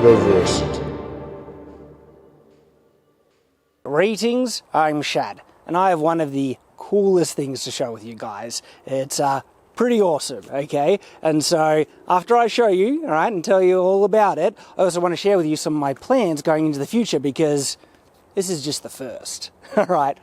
Shadiversity. Greetings, I'm Shad, and I have one of the coolest things to share with you guys. It's pretty awesome, okay? And so after I show you, all right, and tell you all about it, I also want to share with you some of my plans going into the future, because this is just the first. All right,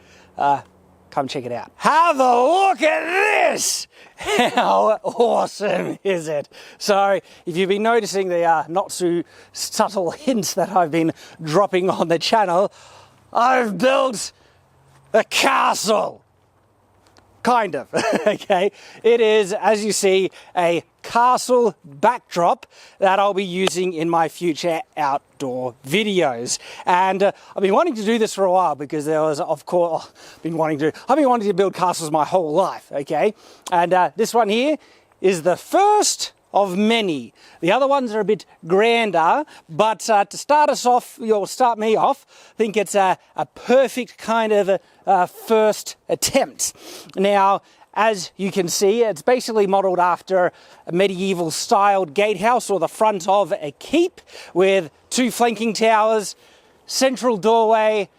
come check it out. Have a look at this! How awesome is it? So if you've been noticing the not so subtle hints that I've been dropping on the channel, I've built a castle. Kind of, okay? It is, as you see, a castle backdrop that I'll be using in my future outdoor videos. And I've been wanting to do this for a while, because there was, of course, I've been wanting to build castles my whole life, okay? And this one here is the first of many. The other ones are a bit grander, but to start us off, or start me off, I think it's a perfect kind of first attempt. Now, as you can see, it's basically modelled after a medieval styled gatehouse, or the front of a keep, with two flanking towers, central doorway,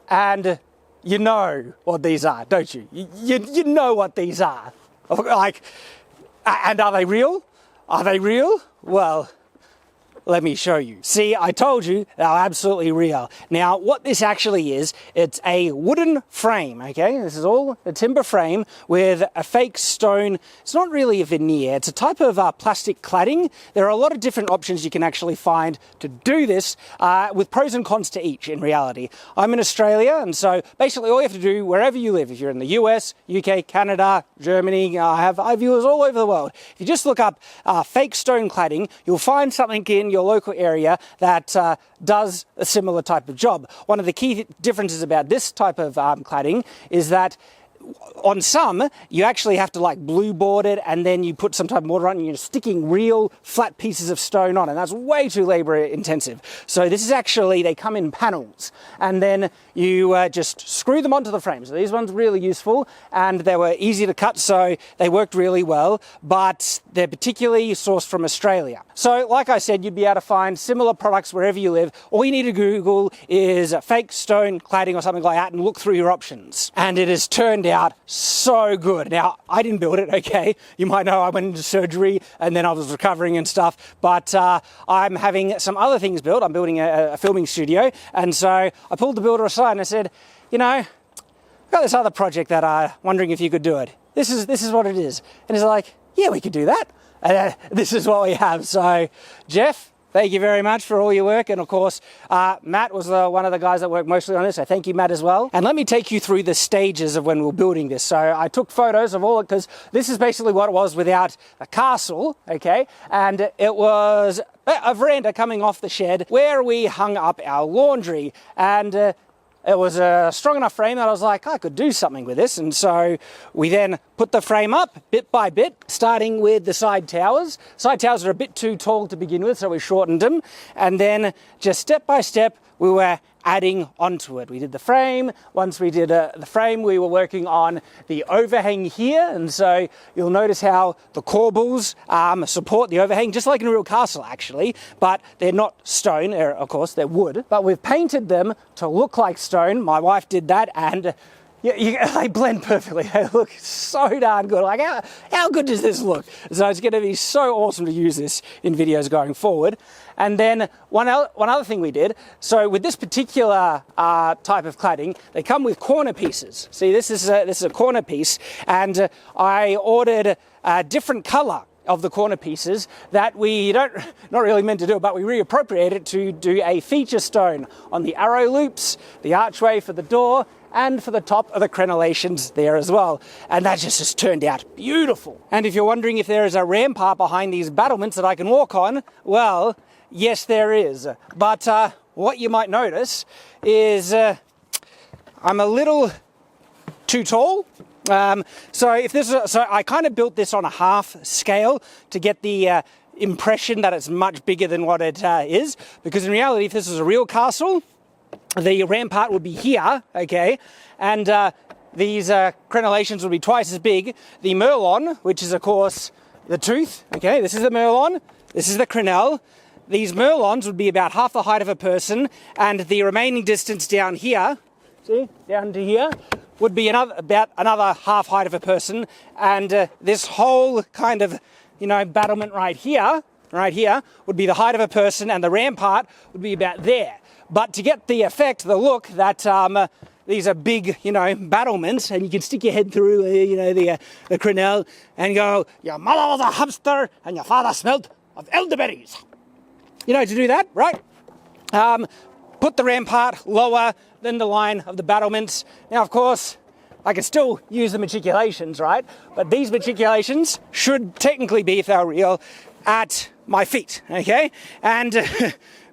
and you know what these are, don't you? You know what these are. Like, and are they real? Are they real? Well, let me show you. See, I told you they're absolutely real. Now, what this actually is, it's a wooden frame, okay? This is all a timber frame with a fake stone. It's not really a veneer. It's a type of plastic cladding. There are a lot of different options you can actually find to do this, with pros and cons to each, in reality. I'm in Australia, and so basically all you have to do, wherever you live, if you're in the US, UK, Canada, Germany, I have viewers all over the world. If you just look up fake stone cladding, you'll find something in your local area that does a similar type of job. One of the key differences about this type of cladding is that on some, you actually have to like blue board it, and then you put some type of mortar on, and you're sticking real flat pieces of stone on, and that's way too labor intensive. So this is actually, they come in panels, and then you just screw them onto the frame. So these ones are really useful, and they were easy to cut, so they worked really well, but they're particularly sourced from Australia. So like I said, you'd be able to find similar products wherever you live. All you need to Google is fake stone cladding or something like that, and look through your options. And it has turned out so good. Now, I didn't build it, okay? You might know I went into surgery and then I was recovering and stuff, but I'm having some other things built. I'm building a filming studio, and so I pulled the builder aside and I said, you know, I've got this other project that I'm wondering if you could do it. This is what it is. And he's like, yeah, we could do that. And this is what we have. So, Jeff, thank you very much for all your work. And of course, Matt was one of the guys that worked mostly on this, so thank you, Matt, as well. And let me take you through the stages of when we were building this. So I took photos of all it, because this is basically what it was without a castle, okay? And it was a veranda coming off the shed where we hung up our laundry. And it was a strong enough frame that I was like, I could do something with this. And so we then put the frame up bit by bit, starting with the side towers. Side towers are a bit too tall to begin with, so we shortened them. And then just step by step, we were adding onto it. We did the frame. Once we did the frame, we were working on the overhang here. And so you'll notice how the corbels support the overhang, just like in a real castle, actually. But they're not stone, of course, they're wood. But we've painted them to look like stone. My wife did that, and they blend perfectly. They look so darn good. Like, how good does this look? So it's going to be so awesome to use this in videos going forward. And then one other thing we did, so with this particular type of cladding, they come with corner pieces. See, this is a corner piece, and I ordered a different color of the corner pieces that we not really meant to do, but we reappropriated to do a feature stone on the arrow loops, the archway for the door, and for the top of the crenellations there as well. And that just has turned out beautiful. And if you're wondering if there is a rampart behind these battlements that I can walk on, well, yes, there is. But what you might notice is I'm a little too tall. So I kind of built this on a half scale to get the impression that it's much bigger than what it is. Because in reality, if this was a real castle, the rampart would be here, okay, and these crenellations would be twice as big. The merlon, which is of course the tooth, okay, this is the merlon, this is the crenelle, these merlons would be about half the height of a person, and the remaining distance down here, see, down to here, would be about another half height of a person, and this whole kind of, battlement right here, would be the height of a person, and the rampart would be about there. But to get the effect, the look that these are big, battlements, and you can stick your head through, the crenelle and go, your mother was a hamster and your father smelled of elderberries. To do that, right? Put the rampart lower than the line of the battlements. Now, of course, I can still use the matriculations, right? But these matriculations should technically be, if they're real, at my feet, okay? And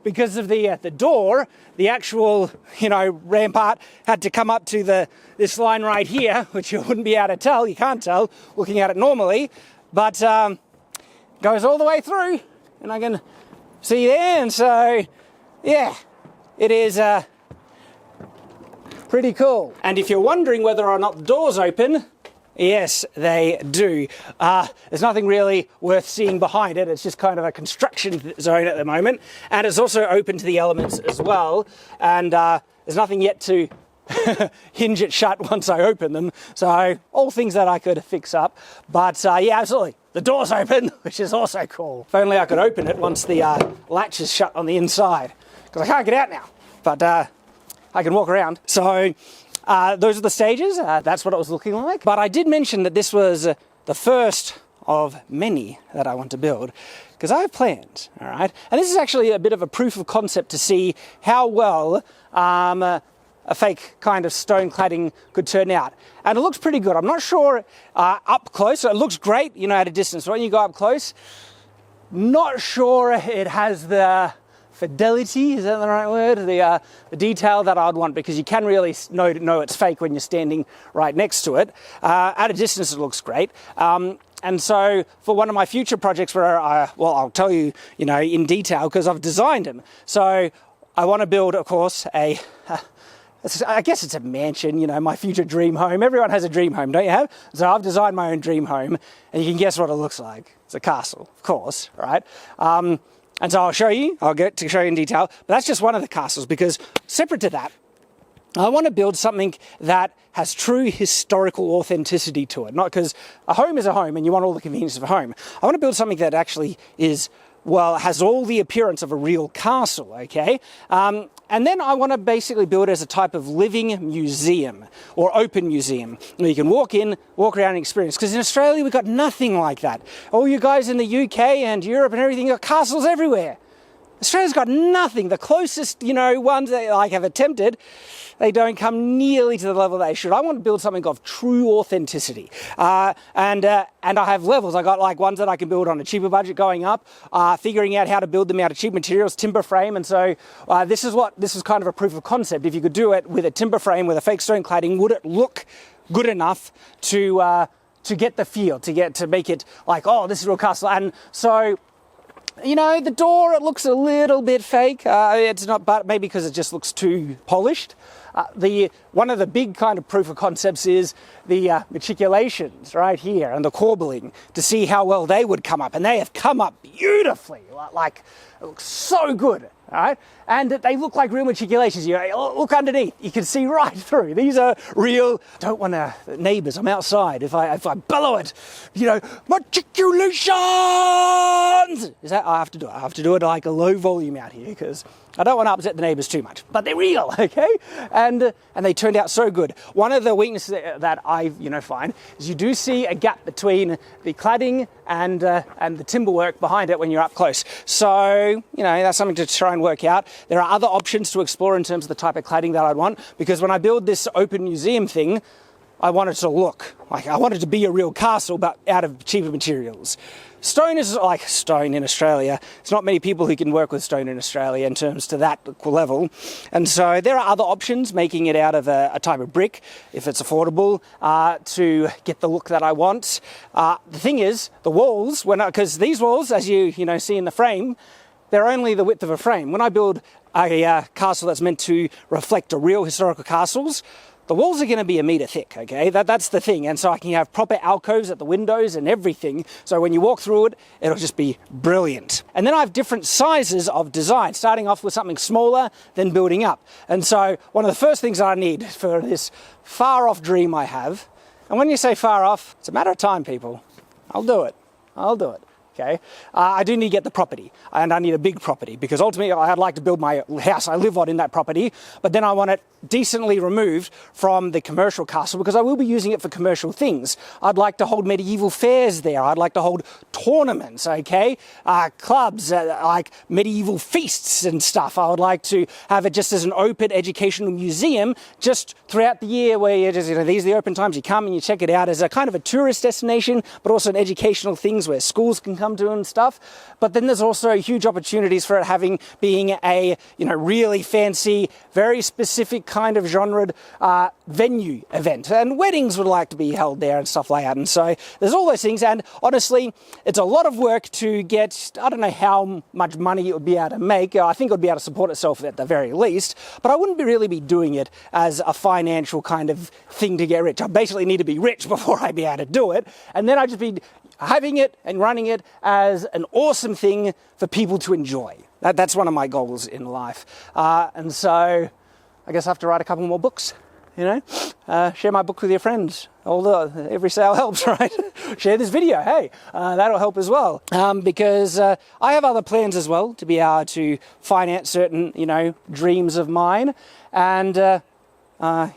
because of the door, the actual, rampart had to come up to this line right here, which you wouldn't be able to tell. You can't tell looking at it normally, but goes all the way through, and I can see there. And so, yeah, it is pretty cool. And if you're wondering whether or not the doors open, yes, they do. There's nothing really worth seeing behind it. It's just kind of a construction zone at the moment. And it's also open to the elements as well. And there's nothing yet to hinge it shut once I open them. So all things that I could fix up. But yeah, absolutely. The door's open, which is also cool. If only I could open it once the latch is shut on the inside. Because I can't get out now. But I can walk around. So those are the stages. That's what it was looking like. But I did mention that this was the first of many that I want to build, because I have plans, all right? And this is actually a bit of a proof of concept to see how well a fake kind of stone cladding could turn out. And it looks pretty good. I'm not sure up close. It looks great, at a distance. When you go up close, not sure it has the fidelity, is that the right word? The detail that I'd want, because you can really know it's fake when you're standing right next to it. At a distance, it looks great. And so for one of my future projects where I'll tell you, in detail, because I've designed them. So I want to build, of course, I guess it's a mansion, my future dream home. Everyone has a dream home, don't you have? So I've designed my own dream home, and you can guess what it looks like. It's a castle, of course, right? And so I'll get to show you in detail, but that's just one of the castles, because separate to that, I want to build something that has true historical authenticity to it. Not because a home is a home and you want all the convenience of a home. I want to build something that actually has all the appearance of a real castle, okay? And then I want to basically build it as a type of living museum or open museum where you can walk in, walk around and experience. Because in Australia, we've got nothing like that. All you guys in the UK and Europe and everything, got castles everywhere. Australia's got nothing. The closest, ones that I have attempted, they don't come nearly to the level they should. I want to build something of true authenticity. And I have levels. I got like ones that I can build on a cheaper budget going up, figuring out how to build them out of cheap materials, timber frame. And so this is kind of a proof of concept. If you could do it with a timber frame, with a fake stone cladding, would it look good enough to get the feel, to make it like, oh, this is a real castle? And so, the door, it looks a little bit fake. It's not, but maybe because it just looks too polished. One of the big kind of proof of concepts is the matriculations right here and the corbelling, to see how well they would come up. And they have come up beautifully. Like, it looks so good. All right, and they look like real matriculations. You look underneath, you can see right through. These are real. Don't want neighbours. I'm outside. If I bellow it, matriculations. Is that I have to do it? I have to do it like a low volume out here because I don't want to upset the neighbours too much. But they're real, okay? And they turned out so good. One of the weaknesses that I find is you do see a gap between the cladding and the timber work behind it when you're up close. So that's something to try and work out. There are other options to explore in terms of the type of cladding that I'd want, because when I build this open museum thing, I want it to look like, I want it to be a real castle, but out of cheaper materials. Stone is like stone in Australia. It's not many people who can work with stone in Australia in terms to that level. And so there are other options, making it out of a type of brick, if it's affordable, to get the look that I want. The thing is, the walls, because these walls, as you see in the frame, they're only the width of a frame. When I build a castle that's meant to reflect a real historical castles, the walls are going to be 1 meter thick, okay? That's the thing. And so I can have proper alcoves at the windows and everything. So when you walk through it, it'll just be brilliant. And then I have different sizes of design, starting off with something smaller, then building up. And so one of the first things I need for this far off dream I have, and when you say far off, it's a matter of time, people. I'll do it. I'll do it. Okay, I do need to get the property, and I need a big property, because ultimately I'd like to build my house I live on in that property, but then I want it decently removed from the commercial castle, because I will be using it for commercial things. I'd like to hold medieval fairs there. I'd like to hold tournaments, okay, clubs, like medieval feasts and stuff. I would like to have it just as an open educational museum just throughout the year, where you just, these are the open times, you come and you check it out as a kind of a tourist destination, but also an educational things where schools can come to and stuff. But then there's also huge opportunities for it being a really fancy, very specific kind of genre venue event, and weddings would like to be held there and stuff like that. And so there's all those things, and honestly it's a lot of work to get. I don't know how much money it would be able to make. I think it would be able to support itself at the very least, but I wouldn't really be doing it as a financial kind of thing to get rich. I basically need to be rich before I'd be able to do it, and then I'd just be having it and running it as an awesome thing for people to enjoy. That's one of my goals in life. And so I guess I have to write a couple more books, share my book with your friends. Every sale helps, right? Share this video, hey, that'll help as well. Because I have other plans as well to be able to finance certain, dreams of mine. And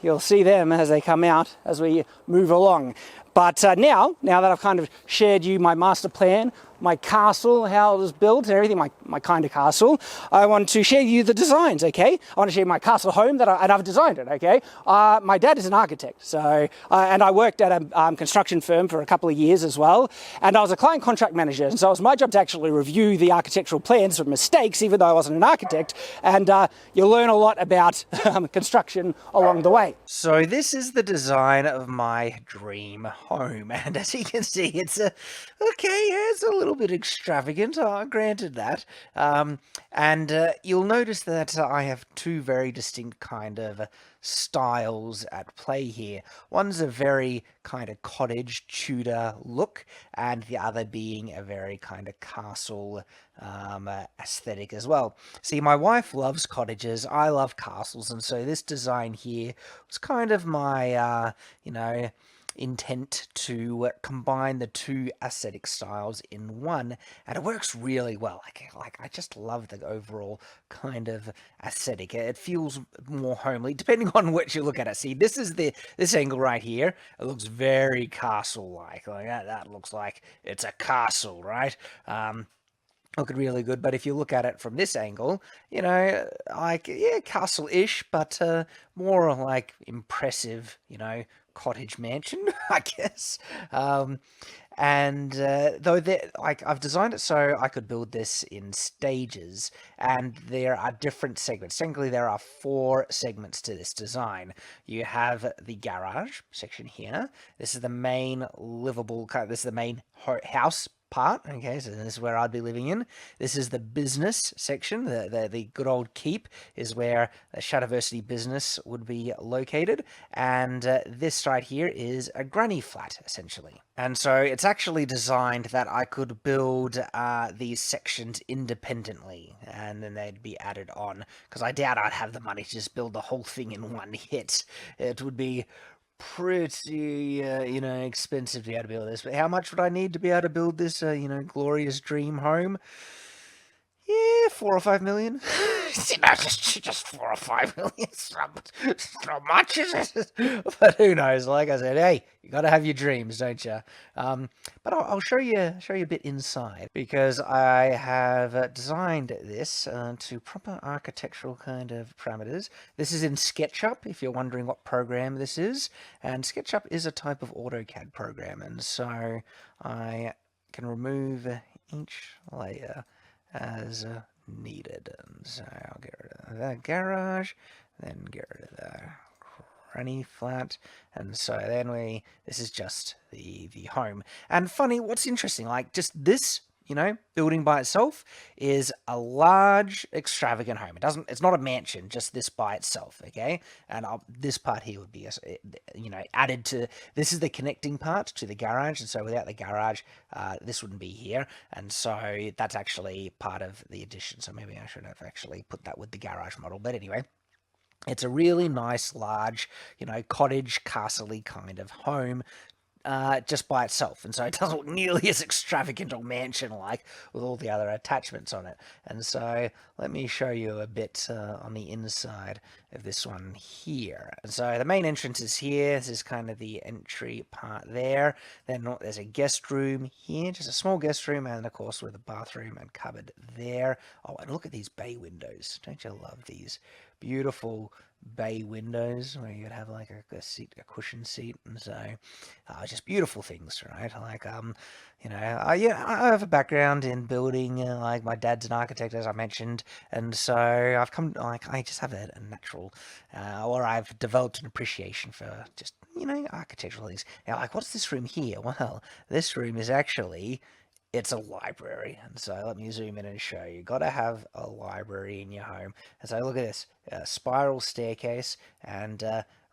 you'll see them as they come out as we move along. But now that I've kind of shared you my master plan, my castle, how it was built and everything, my kind of castle, I want to share you the designs, okay? I want to share my castle home and I've designed it, okay? My dad is an architect, so, and I worked at a construction firm for a couple of years as well, and I was a client contract manager, and so it was my job to actually review the architectural plans for mistakes, even though I wasn't an architect, and you'll learn a lot about construction along the way. So this is the design of my dream home, and as you can see, it's a little bit extravagant, granted that. And you'll notice that I have two very distinct kind of styles at play here. One's a very kind of cottage Tudor look, and the other being a very kind of castle aesthetic as well. See, my wife loves cottages, I love castles, and so this design here was kind of my, intent to combine the two aesthetic styles in one, and it works really well. I just love the overall kind of aesthetic. It feels more homely, depending on which you look at it. See, this angle right here. It looks very castle-like. That looks like it's a castle, right? Looking really good, but if you look at it from this angle, castle-ish, but more like impressive, cottage mansion, I guess. Though I've designed it so I could build this in stages, and there are different segments. Technically, there are 4 segments to this design. You have the garage section here. This is the main livable, this is the main house part, okay, so this is where I'd be living in. This is the business section. The good old keep is where the Shadiversity business would be located, and this right here is a granny flat, essentially. And so it's actually designed that I could build these sections independently, and then they'd be added on, because I doubt I'd have the money to just build the whole thing in one hit. It would be pretty, expensive to be able to build this. But how much would I need to be able to build this, glorious dream home? Yeah, 4 or 5 million. just 4 or 5 million. It's not much, is it? But who knows? Like I said, hey, you got to have your dreams, don't you? But I'll show you a bit inside, because I have designed this to proper architectural kind of parameters. This is in SketchUp, if you're wondering what program this is. And SketchUp is a type of AutoCAD program, and so I can remove each layer as needed. And so I'll get rid of the garage, then get rid of the granny flat, and so then this is just the home. And funny, what's interesting, like just this, building by itself is a large, extravagant home. It's not a mansion, just this by itself, okay? And this part here would be, added to, this is the connecting part to the garage, and so without the garage, this wouldn't be here, and so that's actually part of the addition, so maybe I should have actually put that with the garage model, but anyway. It's a really nice, large, cottage, castle-y kind of home, just by itself, and so it doesn't look nearly as extravagant or mansion-like with all the other attachments on it. And so let me show you a bit on the inside of this one here. And so the main entrance is here. This is kind of the entry part there. Then there's a guest room here, just a small guest room, and of course with a bathroom and cupboard there. Oh, and look at these bay windows. Don't you love these beautiful bay windows where you'd have like a seat, a cushion seat, and so just beautiful things, right? Like I have a background in building, like my dad's an architect, as I mentioned, and so I've come, like, I just have a natural or I've developed an appreciation for just architectural things. Now, like, what's this room here? Well, this room is actually, it's a library, and so let me zoom in and show you. Got to have a library in your home. And so look at this spiral staircase, and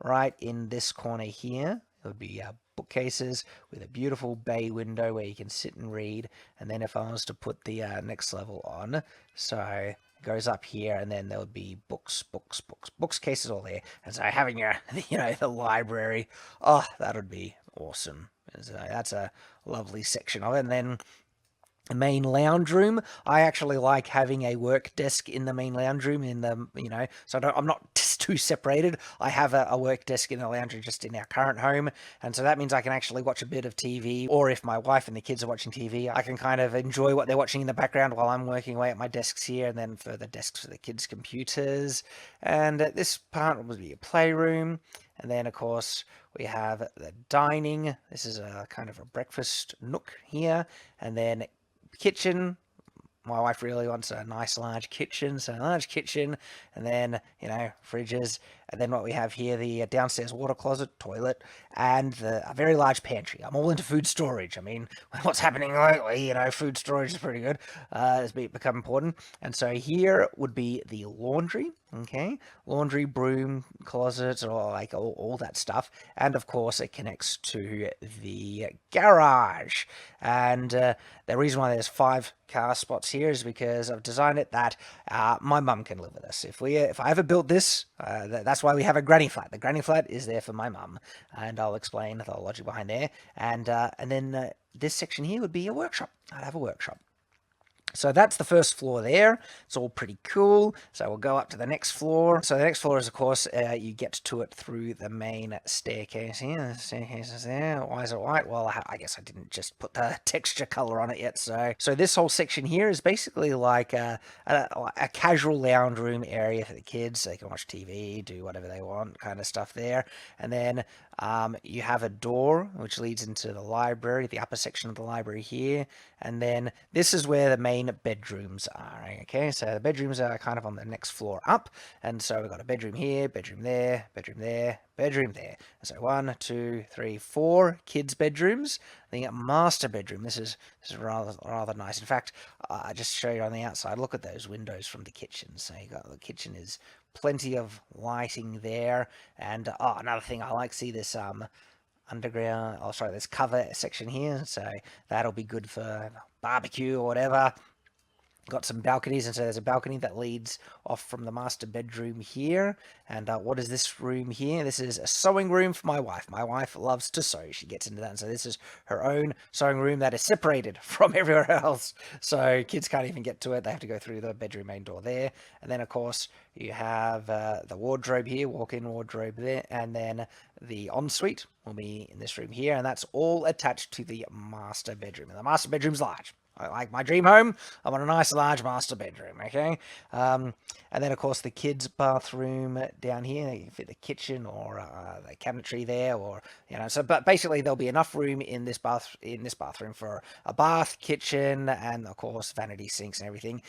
right in this corner here it would be bookcases with a beautiful bay window where you can sit and read. And then if I was to put the next level on, so it goes up here, and then there would be books, cases all there. And so having your the library, oh, that would be awesome. So that's a lovely section of it. And then the main lounge room, I actually like having a work desk in the main lounge room, in the, so I'm not just too separated. I have a work desk in the lounge room just in our current home, and so that means I can actually watch a bit of TV, or if my wife and the kids are watching TV, I can kind of enjoy what they're watching in the background while I'm working away at my desks here, and then further desks for the kids' computers. And this part would be a playroom. And then, of course, we have the dining. This is a kind of a breakfast nook here. And then kitchen. My wife really wants a nice large kitchen, so a large kitchen, and then, fridges, and then what we have here, the downstairs water closet, toilet, and a very large pantry. I'm all into food storage. I mean, what's happening lately, food storage is pretty good. It's become important. And so here would be the laundry, okay? Laundry, broom, closets, or like all that stuff. And of course, it connects to the garage. And the reason why there's 5 car spots here is because I've designed it that my mum can live with us. If I ever built this, that's why we have a granny flat. The granny flat is there for my mum, and I'll explain the logic behind there. And then this section here would be a workshop. I'd have a workshop. So that's the first floor there. It's all pretty cool. So we'll go up to the next floor. So the next floor is, of course, you get to it through the main staircase here. The staircase is there. Why is it white? Well, I guess I didn't just put the texture color on it yet. So this whole section here is basically like a casual lounge room area for the kids. They can watch TV, do whatever they want, kind of stuff there. And then you have a door which leads into the library, the upper section of the library here. And then this is where the main bedrooms are. Okay, so the bedrooms are kind of on the next floor up, and so we've got a bedroom here, bedroom there, bedroom there, bedroom there. And so 1, 2, 3, 4 kids' bedrooms. The master bedroom. This is rather nice. In fact, I just show you on the outside. Look at those windows from the kitchen. So you got the kitchen is plenty of lighting there, and another thing I like, see this underground, this cover section here, so that'll be good for barbecue or whatever. Got some balconies, and so there's a balcony that leads off from the master bedroom here. And what is this room here? This is a sewing room for my wife. My wife loves to sew. She gets into that, and so this is her own sewing room that is separated from everywhere else. So kids can't even get to it. They have to go through the bedroom main door there. And then, of course, you have the wardrobe here, walk-in wardrobe there, and then the ensuite will be in this room here, and that's all attached to the master bedroom. And the master bedroom's large. I like my dream home. I want a nice large master bedroom, okay? And then, of course, the kids' bathroom down here. You can fit the kitchen or the cabinetry there, or So, but basically, there'll be enough room in this bathroom for a bath, kitchen, and of course, vanity sinks and everything.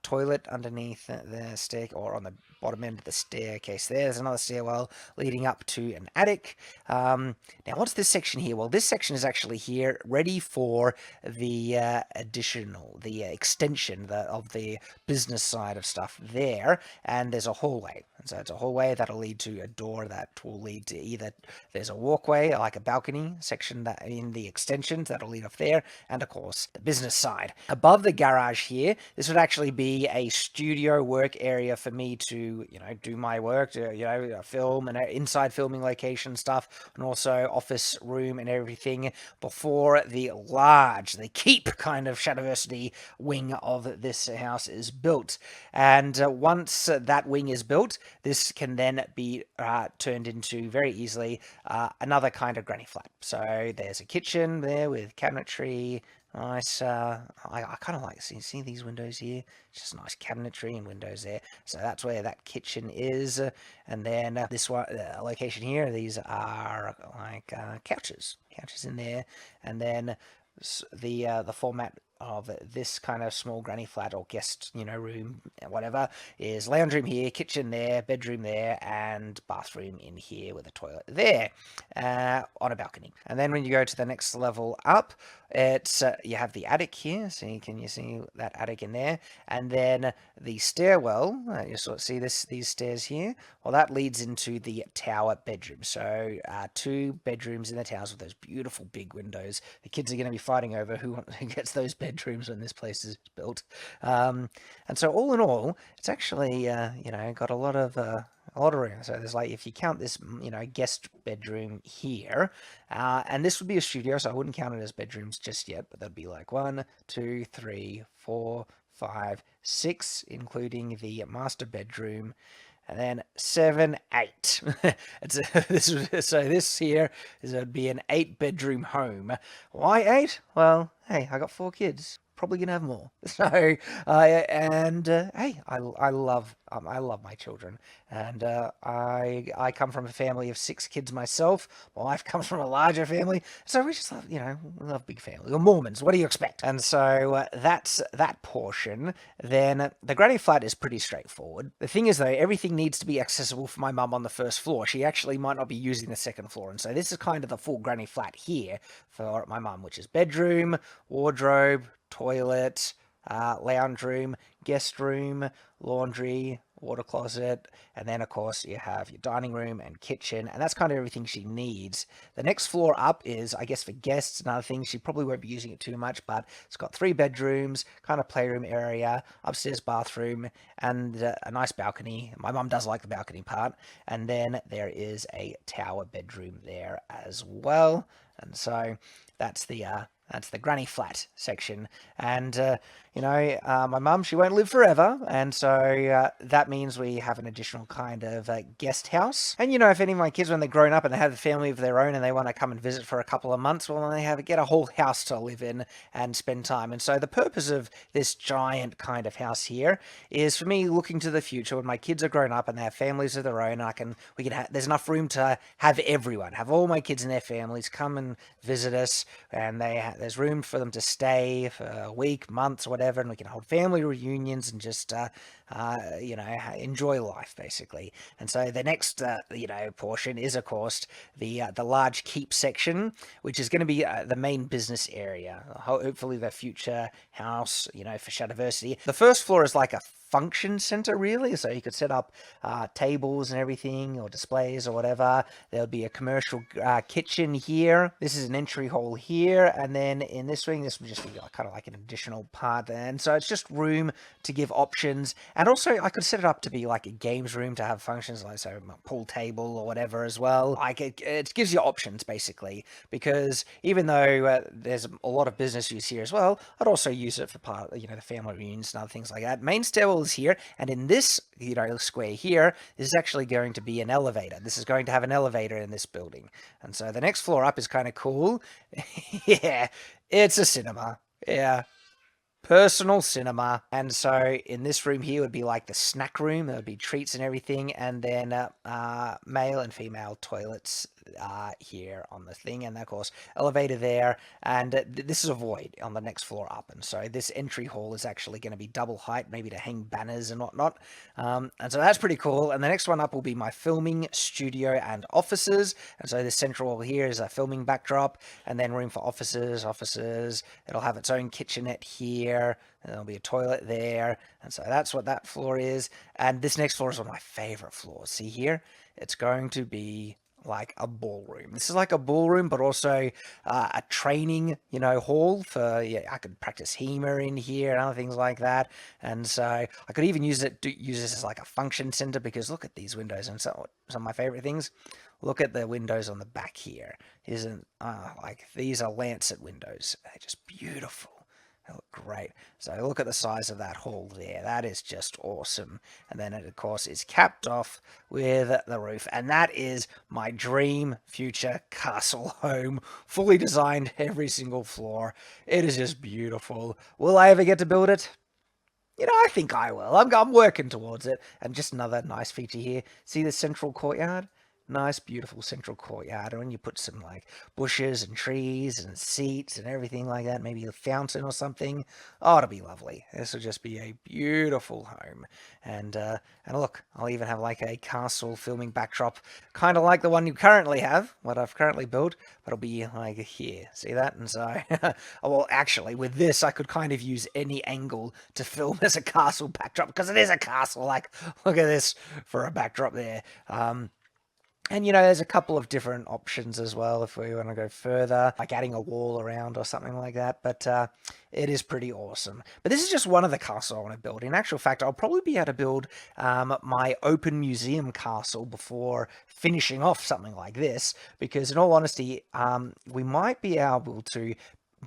Toilet underneath the stair, or on the bottom end of the staircase. There's another stairwell leading up to an attic. Now, what's this section here? Well, this section is actually here ready for the extension of the business side of stuff there, and there's a hallway. And so it's a hallway that'll lead to a door that will lead to either there's a walkway, like a balcony section that in the extensions that'll lead off there, and of course the business side. Above the garage here, this would actually be a studio work area for me to, do my work, film and inside filming location stuff, and also office room and everything before the keep kind of Shadiversity wing of this house is built. And once that wing is built, this can then be turned into very easily another kind of granny flat. So there's a kitchen there with cabinetry. Nice. I kind of like see these windows here. It's just nice cabinetry and windows there. So that's where that kitchen is. And then this one location here, these are like couches in there. And then the format of this kind of small granny flat or guest, room, whatever, is lounge room here, kitchen there, bedroom there, and bathroom in here with a toilet there on a balcony. And then when you go to the next level up, it's you have the attic here, so you see that attic in there, and then the stairwell. You sort of see these stairs here. Well, that leads into the tower bedroom. So 2 bedrooms in the towers with those beautiful big windows. The kids are going to be fighting over who gets those bedrooms when this place is built. And so all in all, it's actually got a lot of room. So there's if you count this, guest bedroom here, and this would be a studio, so I wouldn't count it as bedrooms just yet, but there'd be 1, 2, 3, 4, 5, 6, including the master bedroom, and then 7, 8. This here would be an 8-bedroom home. Why 8? Well, hey, I got 4 kids. Probably gonna have more. So, hey, I love my children, and I come from a family of 6 kids myself. My wife comes from a larger family, so we just love, we love big family. We're Mormons. What do you expect? And so that's that portion. Then the granny flat is pretty straightforward. The thing is, though, everything needs to be accessible for my mum on the first floor. She actually might not be using the second floor, and so this is kind of the full granny flat here for my mum, which is bedroom, wardrobe, toilet, lounge room, guest room, laundry, water closet, and then of course you have your dining room and kitchen, and that's kind of everything she needs. The next floor up is, I guess, for guests and other things. She probably won't be using it too much, but it's got 3 bedrooms, kind of playroom area, upstairs bathroom, and a nice balcony. My mum does like the balcony part, and then there is a tower bedroom there as well. And so that's the granny flat section. And, my mum, she won't live forever. And so that means we have an additional kind of guest house. And, if any of my kids, when they're grown up and they have a family of their own and they want to come and visit for a couple of months, well, they get a whole house to live in and spend time. And so the purpose of this giant kind of house here is for me looking to the future when my kids are grown up and they have families of their own. There's enough room to have everyone, have all my kids and their families come and visit us, and there's room for them to stay for a week, months, whatever, and we can hold family reunions and just enjoy life, basically. And so the next portion is, of course, the large keep section, which is going to be the main business area, hopefully the future house, for Shadiversity. The first floor is like a function center, really, so you could set up tables and everything, or displays or whatever. There'll be a commercial kitchen here. This is an entry hall here, and then in this wing, this would just be kind of like an additional part. And so it's just room to give options, and also I could set it up to be like a games room to have functions like a pool table or whatever as well. It gives you options, basically, because even though there's a lot of business use here as well, I'd also use it for part, the family reunions and other things like that. Main stairwell is here, and in this square here, this is actually going to be an elevator. This is going to have an elevator in this building, and so the next floor up is kind of cool. Yeah, it's a cinema. Yeah. personal cinema. And so in this room here would be like the snack room. There would be treats and everything, and then male and female toilets here on the thing, and of course elevator there, and this is a void on the next floor up, and so this entry hall is actually going to be double height, maybe to hang banners and whatnot, and so that's pretty cool. And the next one up will be my filming studio and offices, and so this central hall here is a filming backdrop, and then room for offices. It'll have its own kitchenette here, and there'll be a toilet there, and so that's what that floor is. And this next floor is one of my favorite floors. See here, it's going to be like a ballroom. This is like a ballroom, but also a training, hall for, I could practice HEMA in here and other things like that. And so I could even use this as like a function center, because look at these windows. And so some of my favorite things, look at the windows on the back here. Isn't like, these are Lancet windows. They're just beautiful. They look great. So look at the size of that hall there. That is just awesome. And then it, of course, is capped off with the roof. And that is my dream future castle home. Fully designed, every single floor. It is just beautiful. Will I ever get to build it? I think I will. I'm working towards it. And just another nice feature here. See the central courtyard? Nice, beautiful central courtyard. And when you put some like bushes and trees and seats and everything like that, maybe a fountain or something, oh, it'll be lovely. This will just be a beautiful home. And look, I'll even have like a castle filming backdrop, kind of like the one you currently have, what I've currently built, but it'll be like here. See that? And so, well, actually, with this, I could kind of use any angle to film as a castle backdrop, because it is a castle. Like, look at this for a backdrop there. And, there's a couple of different options as well if we want to go further, like adding a wall around or something like that. But it is pretty awesome. But this is just one of the castles I want to build. In actual fact, I'll probably be able to build my open museum castle before finishing off something like this. Because in all honesty, we might be able to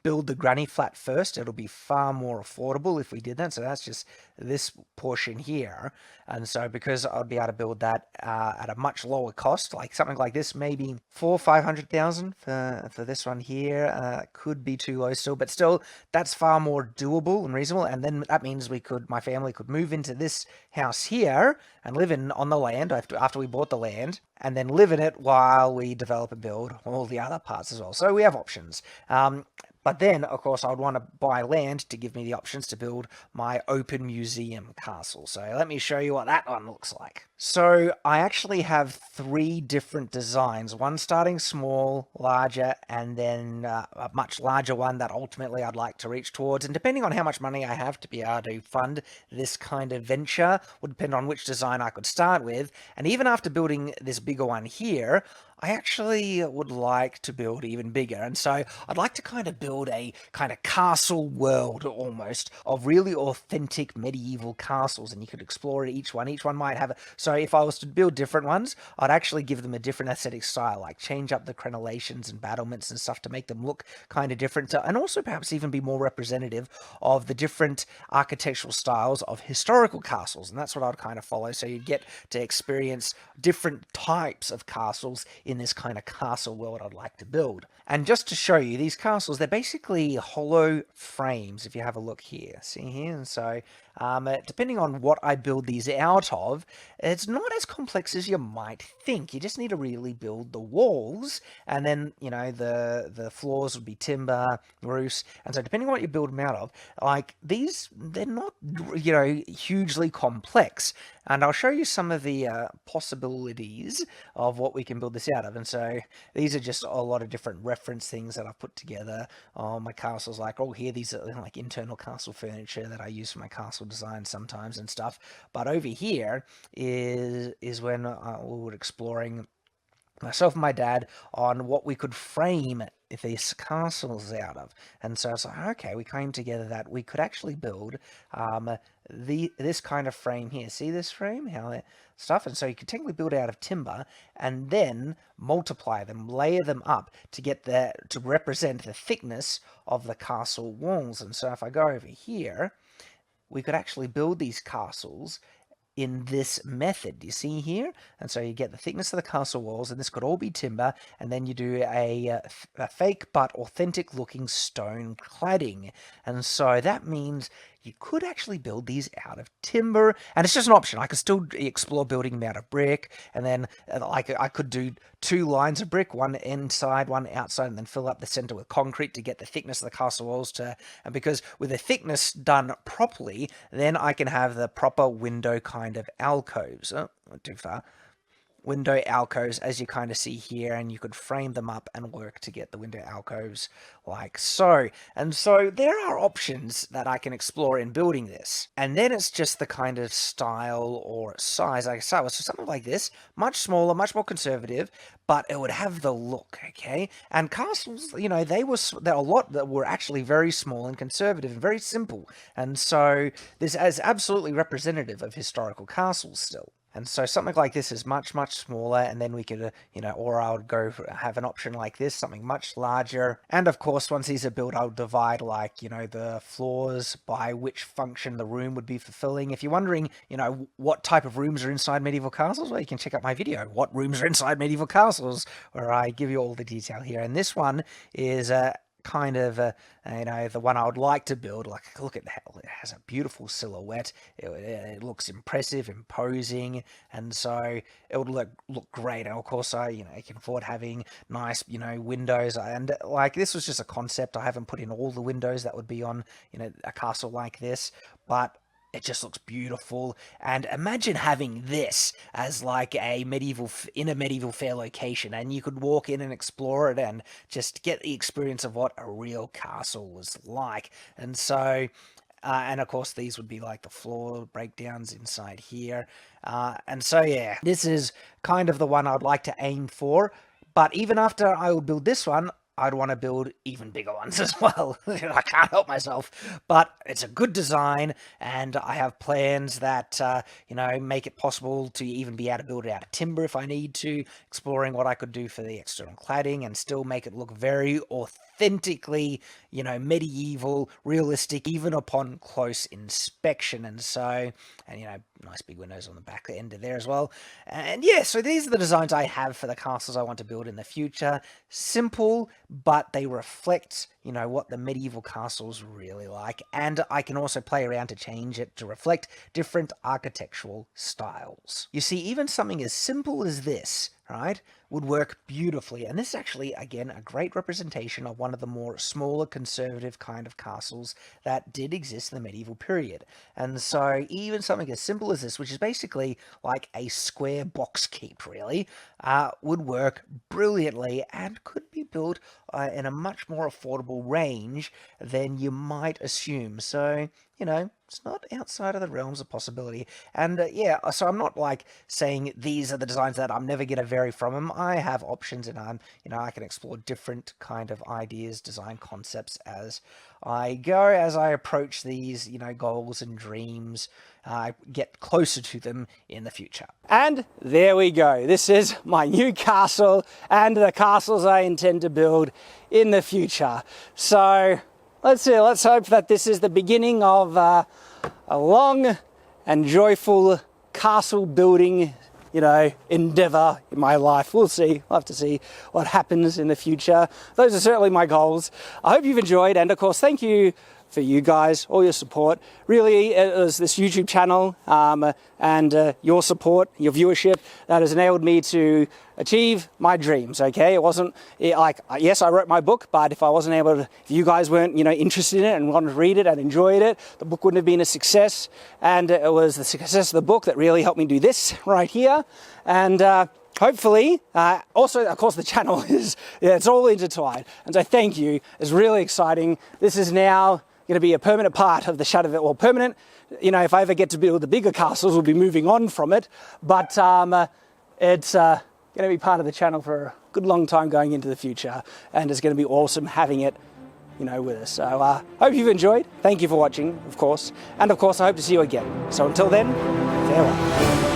build the granny flat first. It'll be far more affordable if we did that. So that's just this portion here. And so because I'd be able to build that at a much lower cost, like something like this, maybe 400,000 or 500,000 for this one here, could be too low still, but still that's far more doable and reasonable. And then that means my family could move into this house here and live on the land after we bought the land, and then live in it while we develop and build all the other parts as well. So we have options. But then, of course, I would want to buy land to give me the options to build my open museum castle. So let me show you what that one looks like. So I actually have 3 different designs, one starting small, larger, and then a much larger one that ultimately I'd like to reach towards. And depending on how much money I have to be able to fund this kind of venture would depend on which design I could start with. And even after building this bigger one here, I actually would like to build even bigger. And so I'd like to kind of build a kind of castle world almost of really authentic medieval castles, and you could explore each one. Each one might have so if I was to build different ones, I'd actually give them a different aesthetic style, like change up the crenellations and battlements and stuff to make them look kind of different, and also perhaps even be more representative of the different architectural styles of historical castles. And that's what I'd kind of follow. So you'd get to experience different types of castles in this kind of castle world I'd like to build. And just to show you, these castles, they're basically hollow frames, if you have a look here. See here? And so depending on what I build these out of, it's not as complex as you might think. You just need to really build the walls, and then, the floors would be timber, roofs. And so depending on what you build them out of, like these, they're not, hugely complex. And I'll show you some of the possibilities of what we can build this out of. And so these are just a lot of different reference things that I've put together. My castles, like, here, these are like internal castle furniture that I use for my castle design sometimes and stuff. But over here is when we were exploring, myself and my dad, on what we could frame these castles out of. And so I was like, okay, we came together that we could actually build this kind of frame here. See this frame? How that stuff? And so you could technically build out of timber and then multiply them, layer them up to get to represent the thickness of the castle walls. And so if I go over here, we could actually build these castles in this method. You see here? And so you get the thickness of the castle walls, and this could all be timber, and then you do a fake but authentic looking stone cladding. And so that means you could actually build these out of timber, and it's just an option. I could still explore building them out of brick, and then I could do 2 lines of brick, one inside, one outside, and then fill up the center with concrete to get the thickness of the castle walls and because with the thickness done properly, then I can have the proper window kind of alcoves. Oh, not too far. Window alcoves, as you kind of see here, and you could frame them up and work to get the window alcoves like so. And so there are options that I can explore in building this. And then it's just the kind of style or size. Like I said, so something like this, much smaller, much more conservative, but it would have the look, okay? And castles, you know, there are a lot that were actually very small and conservative and very simple. And so this is absolutely representative of historical castles still. And so something like this is much, much smaller, and then we could, or I would have an option like this, something much larger. And of course, once these are built, I'll divide the floors by which function the room would be fulfilling. If you're wondering, what type of rooms are inside medieval castles, well, you can check out my video, What Rooms Are Inside Medieval Castles, where I give you all the detail here. And this one is kind of the one I would like to build. Like, look at that, it has a beautiful silhouette, it looks impressive, imposing, and so it would look great. And of course I can afford having nice windows, and like this was just a concept. I haven't put in all the windows that would be on a castle like this, but it just looks beautiful. And imagine having this as like a medieval fair location, and you could walk in and explore it and just get the experience of what a real castle was like. And so and of course these would be like the floor breakdowns inside here, and so yeah, this is kind of the one I'd like to aim for. But even after I would build this one, I'd want to build even bigger ones as well. I can't help myself, but it's a good design, and I have plans that, make it possible to even be able to build it out of timber if I need to, exploring what I could do for the external cladding and still make it look very authentically, medieval, realistic, even upon close inspection. And so, nice big windows on the back end of there as well. And yeah, so these are the designs I have for the castles I want to build in the future. Simple, but they reflect, what the medieval castles really like. And I can also play around to change it to reflect different architectural styles. You see, even something as simple as this, right, would work beautifully. And this is actually, again, a great representation of one of the more smaller, conservative kind of castles that did exist in the medieval period. And so even something as simple as this, which is basically like a square box keep, really, would work brilliantly and could be built in a much more affordable range than you might assume. So, it's not outside of the realms of possibility. And so I'm not like saying these are the designs that I'm never going to vary from them. I have options, and I can explore different kind of ideas, design concepts as I go, as I approach these, goals and dreams, get closer to them in the future. And there we go. This is my new castle and the castles I intend to build in the future. So let's hope that this is the beginning of a long and joyful castle building, endeavor in my life. We'll see. We'll have to see what happens in the future. Those are certainly my goals. I hope you've enjoyed, and of course, thank you for you guys, all your support. Really, it was this YouTube channel and your support, your viewership, that has enabled me to achieve my dreams, okay? It wasn't yes, I wrote my book, but if I wasn't able to, if you guys weren't, interested in it and wanted to read it and enjoyed it, the book wouldn't have been a success. And it was the success of the book that really helped me do this right here. And hopefully, also, of course, the channel is, it's all intertwined. And so thank you. It's really exciting. This is now going to be a permanent part of the Shadiversity. Well, permanent, if I ever get to build the bigger castles, we'll be moving on from it. But it's going to be part of the channel for a good long time going into the future. And it's going to be awesome having it, with us. So hope you've enjoyed. Thank you for watching, of course. And of course, I hope to see you again. So until then, farewell.